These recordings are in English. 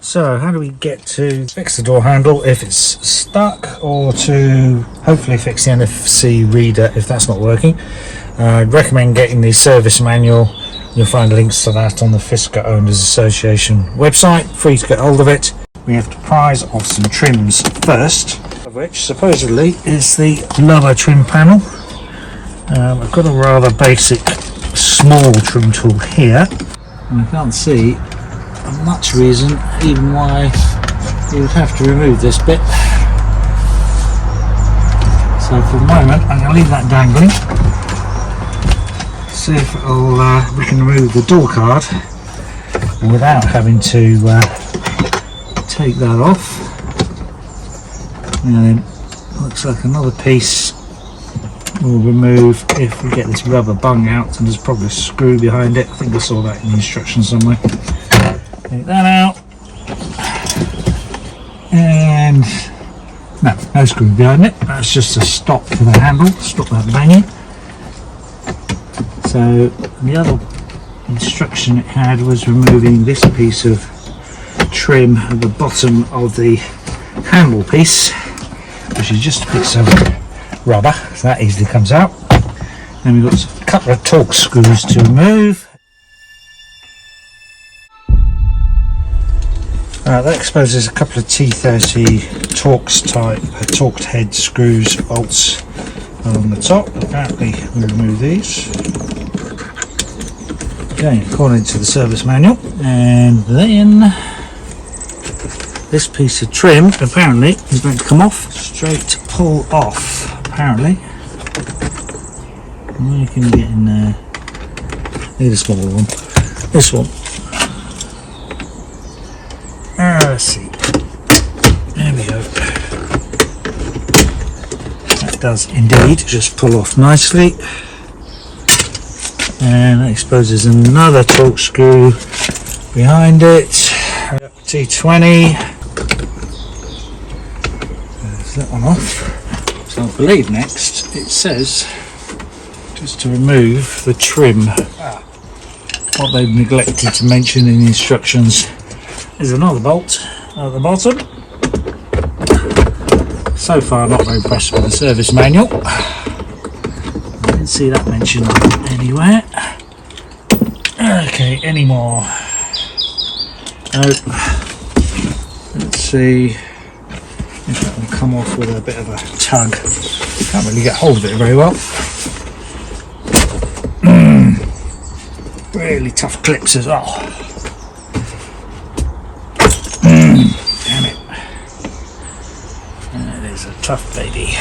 So how do we get to fix the door handle if it's stuck, or to hopefully fix the NFC reader if that's not working? I'd recommend getting the service manual. You'll find links to that on the Fisker Owners Association website, free to get hold of it. We have to prise off some trims first, of which supposedly is the lower trim panel. I've got a rather basic small trim tool here, and I can't see much reason even why you would have to remove this bit. So for the moment I'm going to leave that dangling. See if we can remove the door card without having to take that off. And looks like another piece we'll remove if we get this rubber bung out, and there's probably a screw behind it. I think I saw that in the instructions somewhere. Take that out, and no screw behind it. That's just a stop for the handle, stop that banging. So the other instruction it had was removing this piece of trim at the bottom of the handle piece, which is just a piece of rubber, so that easily comes out. Then we've got a couple of Torx screws to remove. That exposes a couple of T30 Torx type torqued head screws, bolts on the top. Apparently we remove these. Okay, according to the service manual. And then this piece of trim apparently is going to come off, straight pull off apparently. Where can you get in there? Need a smaller one. This one. Let's see. There we go. That does indeed just pull off nicely. And that exposes another Torx screw behind it. T20. There's that one off. So I believe next it says just to remove the trim. What they've neglected to mention in the instructions is another bolt at the bottom. So far not very impressed with the service manual. I didn't see that mentioned anywhere. Okay, any more? Nope. Let's see if that will come off with a bit of a tug. Can't really get hold of it very well. Really tough clips as well. Damn it. That is a tough baby.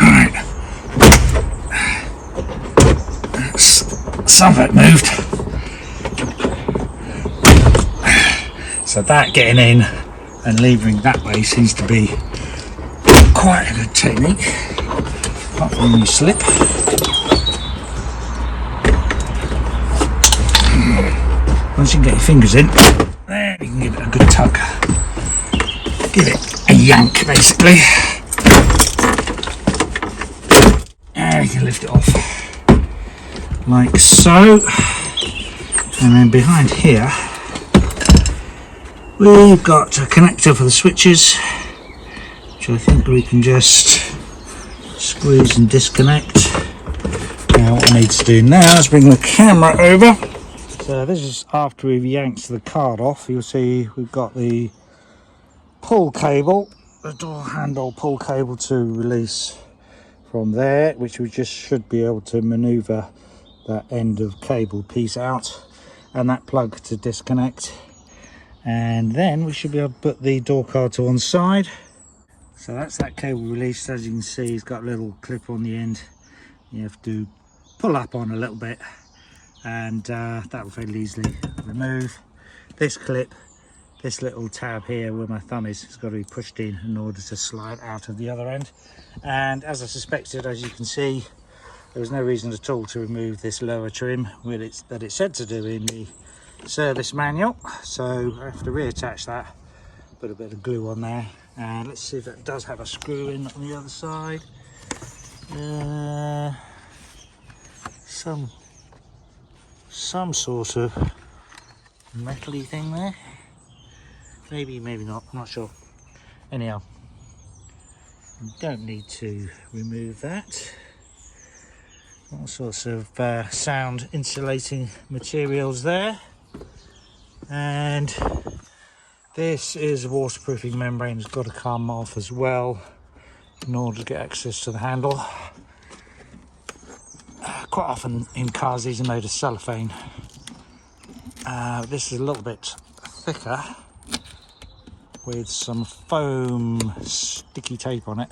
Alright. Some of it moved. So that getting in and leaving that way seems to be quite a good technique, apart from when you slip. Once you can get your fingers in, then you can give it a good tug. Give it a yank basically. And you can lift it off like so. And then behind here we've got a connector for the switches, which I think we can just squeeze and disconnect. Now what I need to do now is bring the camera over. So this is after we've yanked the card off. You'll see we've got the pull cable, the door handle pull cable to release from there, which we just should be able to maneuver that end of cable piece out, and that plug to disconnect. And then we should be able to put the door card to one side. So that's that cable released. As you can see, it's got a little clip on the end. You have to pull up on a little bit, and that will fairly easily remove. This clip, this little tab here where my thumb is, has got to be pushed in order to slide out of the other end. And as I suspected, as you can see, there was no reason at all to remove this lower trim that it said to do in the service manual. So I have to reattach that, put a bit of glue on there, and let's see if it does have a screw in on the other side. some sort of metally thing there. Maybe, maybe not, I'm not sure. Anyhow, don't need to remove that. All sorts of sound insulating materials there. And this is a waterproofing membrane, it's got to come off as well in order to get access to the handle. Quite often in cars these are made of cellophane. This is a little bit thicker with some foam sticky tape on it.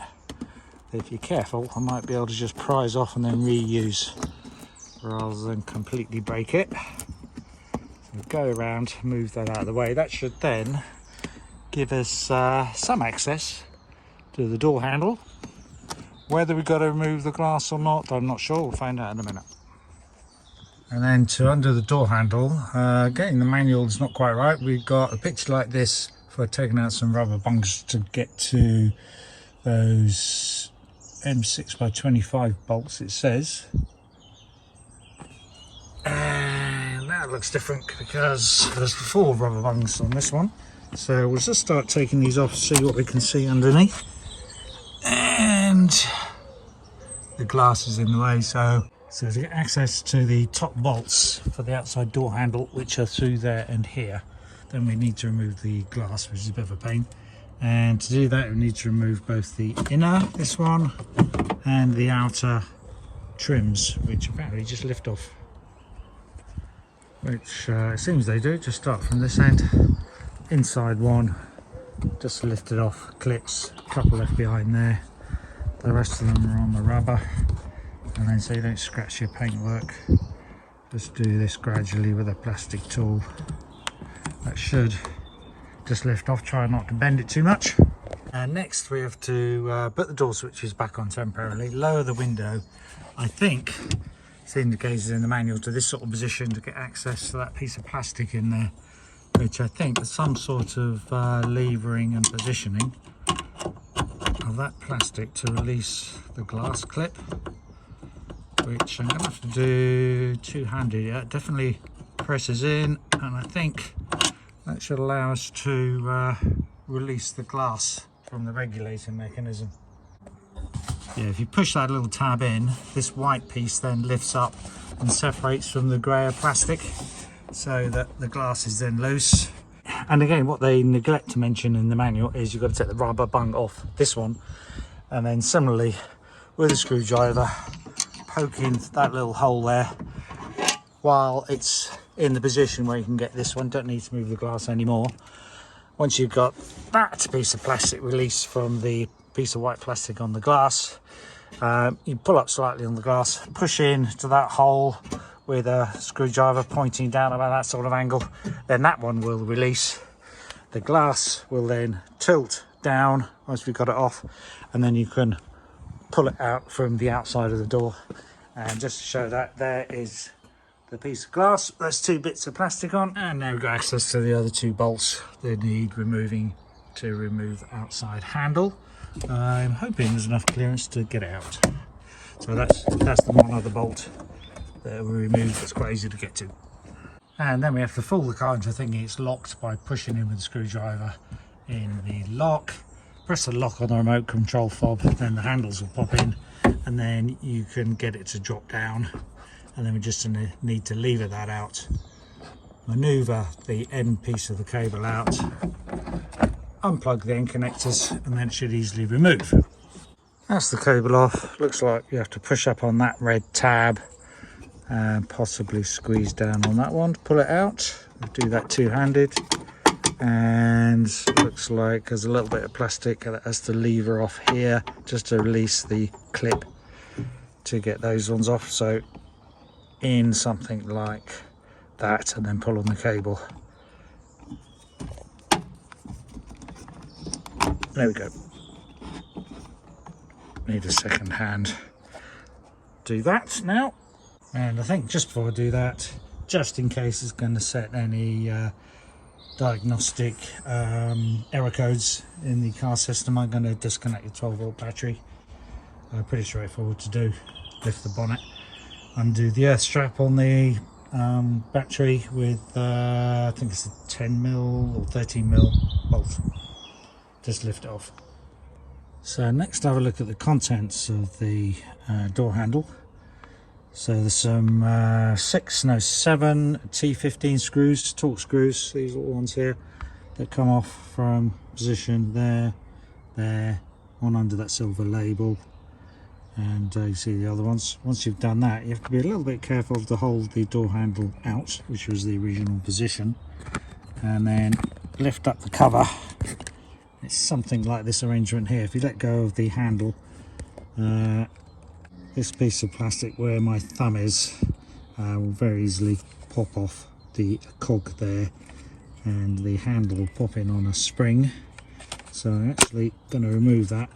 If you're careful, I might be able to just prise off and then reuse rather than completely break it. So go around, move that out of the way. That should then give us some access to the door handle. Whether we've got to remove the glass or not, I'm not sure. We'll find out in a minute. And then to undo the door handle, getting the manual is not quite right. We've got a picture like this for taking out some rubber bungs to get to those M6x25 bolts, it says. And that looks different because there's 4 rubber bungs on this one. So we'll just start taking these off, see what we can see underneath. And the glass is in the way, so to get access to the top bolts for the outside door handle, which are through there and here, then we need to remove the glass, which is a bit of a pain. And to do that, we need to remove both the inner, this one, and the outer trims, which apparently just lift off. Which it seems they do. Just start from this end. Inside one, just lift it off, clips, a couple left behind there. The rest of them are on the rubber. And then so you don't scratch your paintwork, just do this gradually with a plastic tool. That should just lift off, try not to bend it too much. And next we have to put the door switches back on temporarily, lower the window. I think it's indicated in the manual to this sort of position to get access to that piece of plastic in there, which I think is some sort of levering and positioning of that plastic to release the glass clip, which I'm going to have to do two-handed. Yeah, it definitely presses in, and I think that should allow us to release the glass from the regulator mechanism. Yeah, if you push that little tab in, this white piece then lifts up and separates from the greyer plastic so that the glass is then loose. And again, what they neglect to mention in the manual is you've got to take the rubber bung off this one, and then similarly with a screwdriver poke in that little hole there while it's in the position where you can get this one. Don't need to move the glass anymore. Once you've got that piece of plastic released from the piece of white plastic on the glass, you pull up slightly on the glass, push in to that hole with a screwdriver pointing down about that sort of angle, then that one will release. The glass will then tilt down once we've got it off, and then you can pull it out from the outside of the door. And just to show that, there is the piece of glass. There's 2 bits of plastic on, and now we've got access to the other 2 bolts they need removing to remove the outside handle. I'm hoping there's enough clearance to get it out. So that's the one other bolt that we removed. That's quite easy to get to. And then we have to fool the car into thinking it's locked by pushing in with the screwdriver in the lock. Press the lock on the remote control fob, then the handles will pop in, and then you can get it to drop down. And then we just need to lever that out, maneuver the end piece of the cable out, unplug the end connectors, and then it should easily remove. That's the cable off. Looks like you have to push up on that red tab and possibly squeeze down on that one to pull it out. We'll do that two-handed. And looks like there's a little bit of plastic that has to lever off here just to release the clip to get those ones off. So in something like that, and then pull on the cable. There we go. Need a second hand. Do that now. And I think just before I do that, just in case it's going to set any diagnostic error codes in the car system, I'm going to disconnect the 12-volt battery. Pretty straightforward to do. Lift the bonnet, undo the earth strap on the battery with I think it's a 10mm or 13mm bolt. Just lift it off. So next have a look at the contents of the door handle. So there's some 7 T15 screws, torque screws, these little ones here that come off from position there, one under that silver label, and you see the other ones. Once you've done that, you have to be a little bit careful to hold the door handle out, which was the original position, and then lift up the cover. It's something like this arrangement here. If you let go of the handle, this piece of plastic where my thumb is will very easily pop off the cog there, and the handle will pop in on a spring. So I'm actually going to remove that,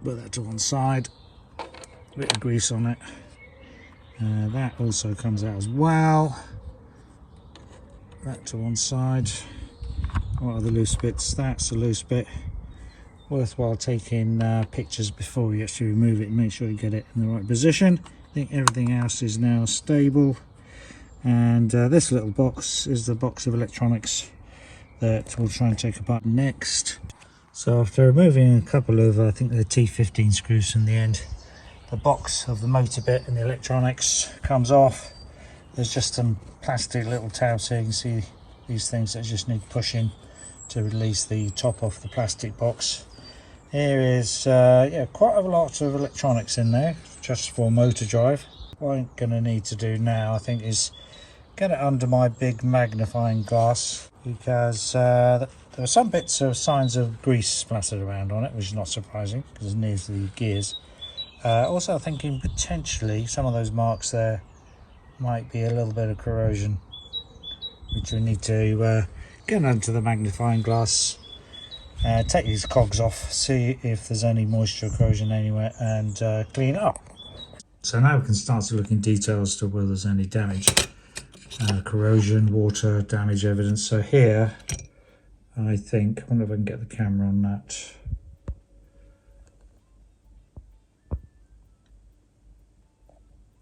put that to one side, a bit of grease on it. That also comes out as well. That to one side. What are the loose bits? That's a loose bit. Worthwhile taking pictures before you actually remove it and make sure you get it in the right position. I think everything else is now stable, and this little box is the box of electronics that we'll try and take apart next. So after removing a couple of I think the T15 screws from the end, the box of the motor bit and the electronics comes off. There's just some plastic little tabs here. You can see these things that just need pushing to release the top off the plastic box. Here is yeah, quite a lot of electronics in there just for motor drive. What I'm going to need to do now, I think, is get it under my big magnifying glass, because there are some bits of signs of grease splattered around on it, which is not surprising because it's near the gears. Also thinking potentially some of those marks there might be a little bit of corrosion, which we need to get under the magnifying glass, take these cogs off, see if there's any moisture corrosion anywhere, and clean it up. So now we can start to look in detail as to whether there's any damage, corrosion, water, damage evidence. So here, I think, I wonder if I can get the camera on that.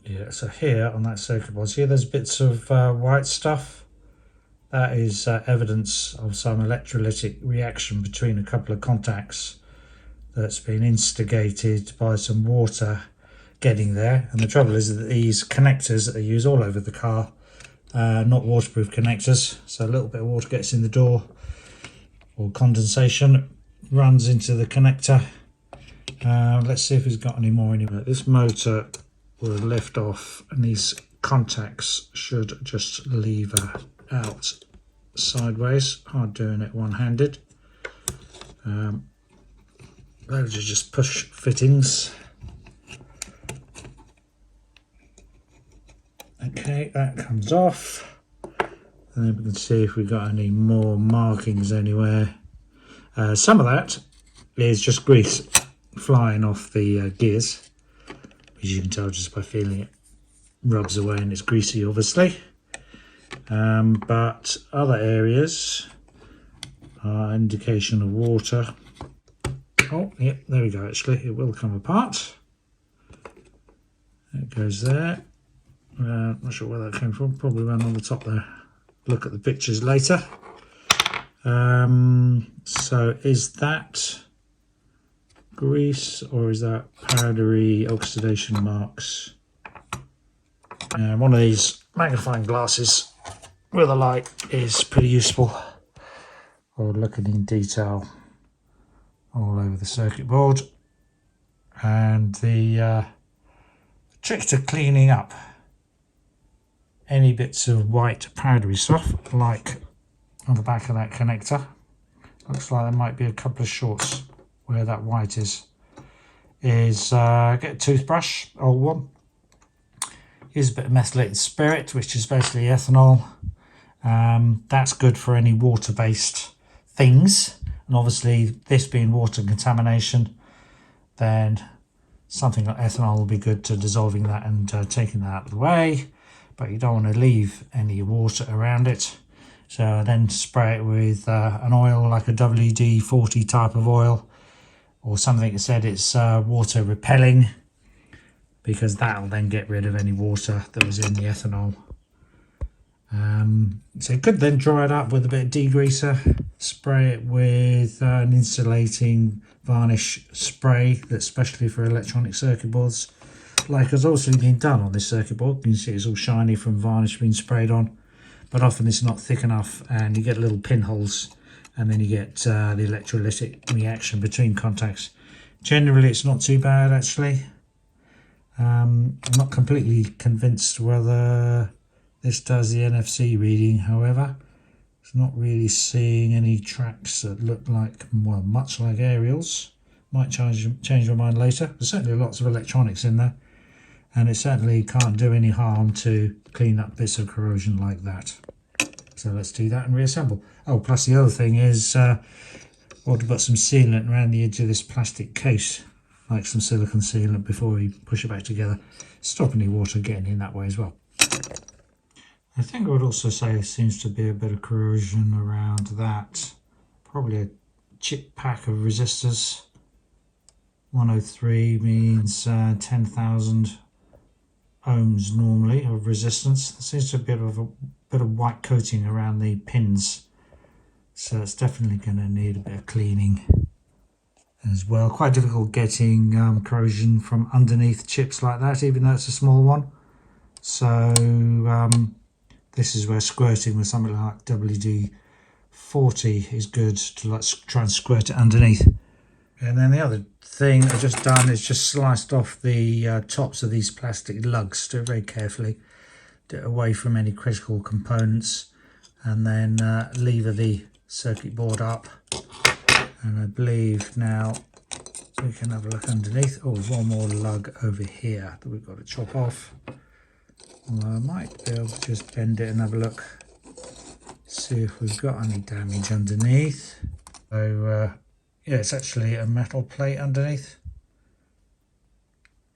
Yeah, so here on that circuit board, see there's bits of white stuff. That is evidence of some electrolytic reaction between a couple of contacts that's been instigated by some water getting there. And the trouble is that these connectors that they use all over the car are not waterproof connectors. So a little bit of water gets in the door, or condensation runs into the connector. Let's see if it's got any more anyway. This motor will lift off, and these contacts should just lever out sideways. Hard doing it one-handed. Those are just push fittings. Okay, that comes off, and then we can see if we've got any more markings anywhere. Some of that is just grease flying off the gears, as you can tell just by feeling it rubs away, and it's greasy obviously. But other areas are indication of water. Oh, yep, there we go. Actually, it will come apart. It goes there. Not sure where that came from. Probably ran on the top there. Look at the pictures later. So is that grease, or is that powdery oxidation marks? One of these magnifying glasses with a light is pretty useful for looking in detail all over the circuit board. And the trick to cleaning up any bits of white powdery stuff, like on the back of that connector, looks like there might be a couple of shorts where that white is get a toothbrush, old one. Use a bit of methylated spirit, which is basically ethanol. That's good for any water-based things, and obviously this being water contamination, then something like ethanol will be good to dissolving that and taking that out of the way. But you don't want to leave any water around it, so then spray it with an oil like a WD-40 type of oil, or something that said it's water repelling. because that'll then get rid of any water that was in the ethanol. So you could then dry it up with a bit of degreaser, spray it with an insulating varnish spray that's specially for electronic circuit boards, like has also been done on this circuit board. You can see it's all shiny from varnish being sprayed on, but often it's not thick enough and you get little pinholes, and then you get the electrolytic reaction between contacts. Generally it's not too bad actually. I'm not completely convinced whether this does the NFC reading, however. It's not really seeing any tracks that look like, well, much like aerials. Might change my mind later. There's certainly lots of electronics in there, and it certainly can't do any harm to clean up bits of corrosion like that. So let's do that and reassemble. Oh, plus the other thing is, I want to put some sealant around the edge of this plastic case, like some silicone sealant, before we push it back together, stop any water getting in that way as well. I think I would also say there seems to be a bit of corrosion around that. Probably a chip pack of resistors. 103 means 10,000 ohms normally of resistance. There seems to be a bit of white coating around the pins, so it's definitely going to need a bit of cleaning as well. Quite difficult getting corrosion from underneath chips like that, even though it's a small one. So this is where squirting with something like WD-40 is good, to like try and squirt it underneath. And then the other thing I've just done is just sliced off the tops of these plastic lugs. Do it very carefully, do it away from any critical components, and then lever the circuit board up. And I believe now we can have a look underneath. Oh, there's one more lug over here that we've got to chop off. Well, I might be able to just bend it and have a look, see if we've got any damage underneath. So yeah, it's actually a metal plate underneath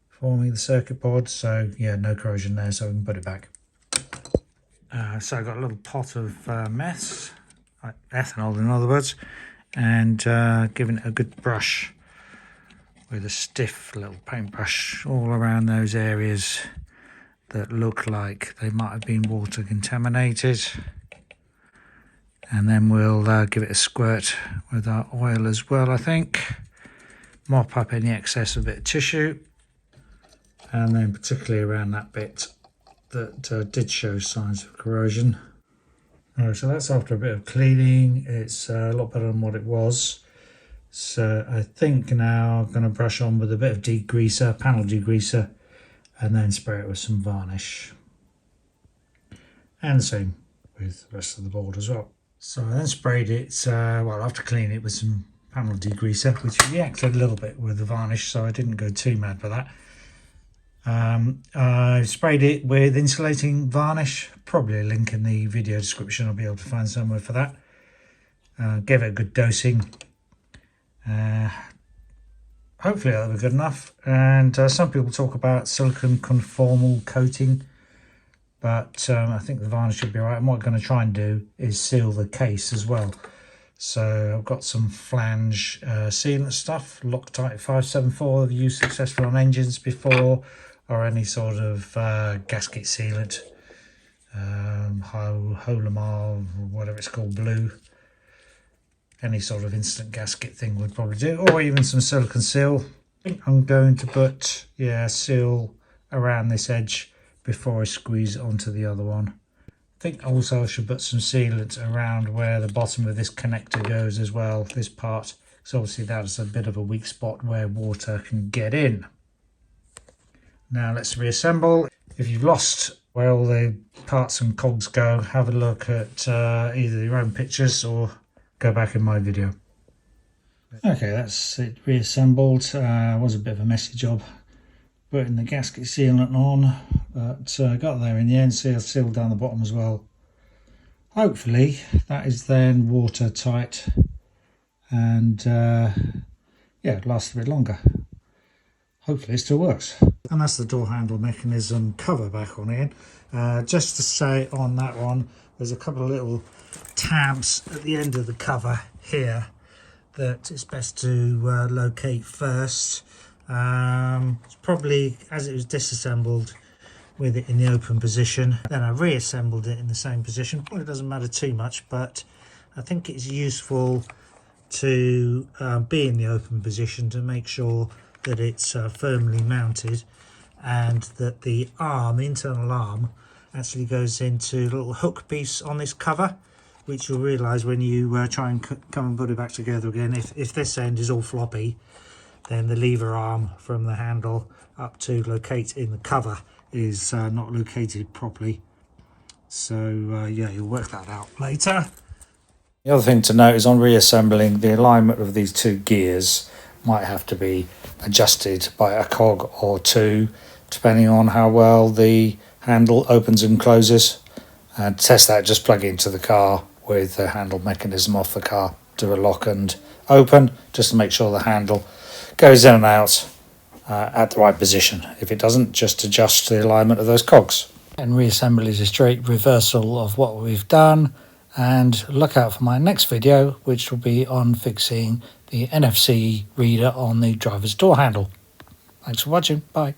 forming the circuit board, so yeah, no corrosion there, so we can put it back. So I've got a little pot of mess, ethanol in other words, and giving it a good brush with a stiff little paintbrush all around those areas that look like they might have been water contaminated, and then we'll give it a squirt with our oil as well. I think mop up any excess of bit of tissue, and then particularly around that bit that did show signs of corrosion. Alright, so that's after a bit of cleaning. It's a lot better than what it was. So I think now I'm going to brush on with a bit of degreaser, panel degreaser, and then spray it with some varnish. And the same with the rest of the board as well. So I then sprayed it, well, after cleaning it with some panel degreaser, which reacted a little bit with the varnish, so I didn't go too mad for that. I sprayed it with insulating varnish, probably a link in the video description, I'll be able to find somewhere for that. Gave it a good dosing. Hopefully that'll be good enough. And some people talk about silicone conformal coating, but I think the varnish should be alright. And what I'm going to try and do is seal the case as well. So I've got some flange sealant stuff, Loctite 574 I've used successfully on engines before, or any sort of gasket sealant, Holomar, whatever it's called, blue. Any sort of instant gasket thing would probably do, or even some silicone seal. I think I'm going to put, yeah, seal around this edge before I squeeze it onto the other one. I think also I should put some sealant around where the bottom of this connector goes as well, this part, because obviously that is a bit of a weak spot where water can get in. Now let's reassemble. If you've lost where all the parts and cogs go, have a look at either your own pictures or go back in my video. Okay, that's it reassembled. Was a bit of a messy job putting the gasket sealant on, but got there in the end. Sealed down the bottom as well. Hopefully that is then watertight and yeah, lasts a bit longer. Hopefully it still works. And that's the door handle mechanism cover back on again. Just to say on that one, there's a couple of little tabs at the end of the cover here that it's best to locate first. It's probably as it was disassembled with it in the open position. Then I reassembled it in the same position. Probably doesn't matter too much, but I think it's useful to be in the open position to make sure that it's firmly mounted, and that the arm, the internal arm, actually goes into a little hook piece on this cover, which you'll realise when you try and come and put it back together again. If this end is all floppy, then the lever arm from the handle up to locate in the cover is not located properly. So yeah, you'll work that out later. The other thing to note is on reassembling, the alignment of these two gears might have to be adjusted by a cog or two, depending on how well the handle opens and closes. And to test that, just plug it into the car with the handle mechanism off the car, do a lock and open, just to make sure the handle goes in and out at the right position. If it doesn't, just adjust the alignment of those cogs. And reassembly is a straight reversal of what we've done. And look out for my next video, which will be on fixing the NFC reader on the driver's door handle. Thanks for watching. Bye.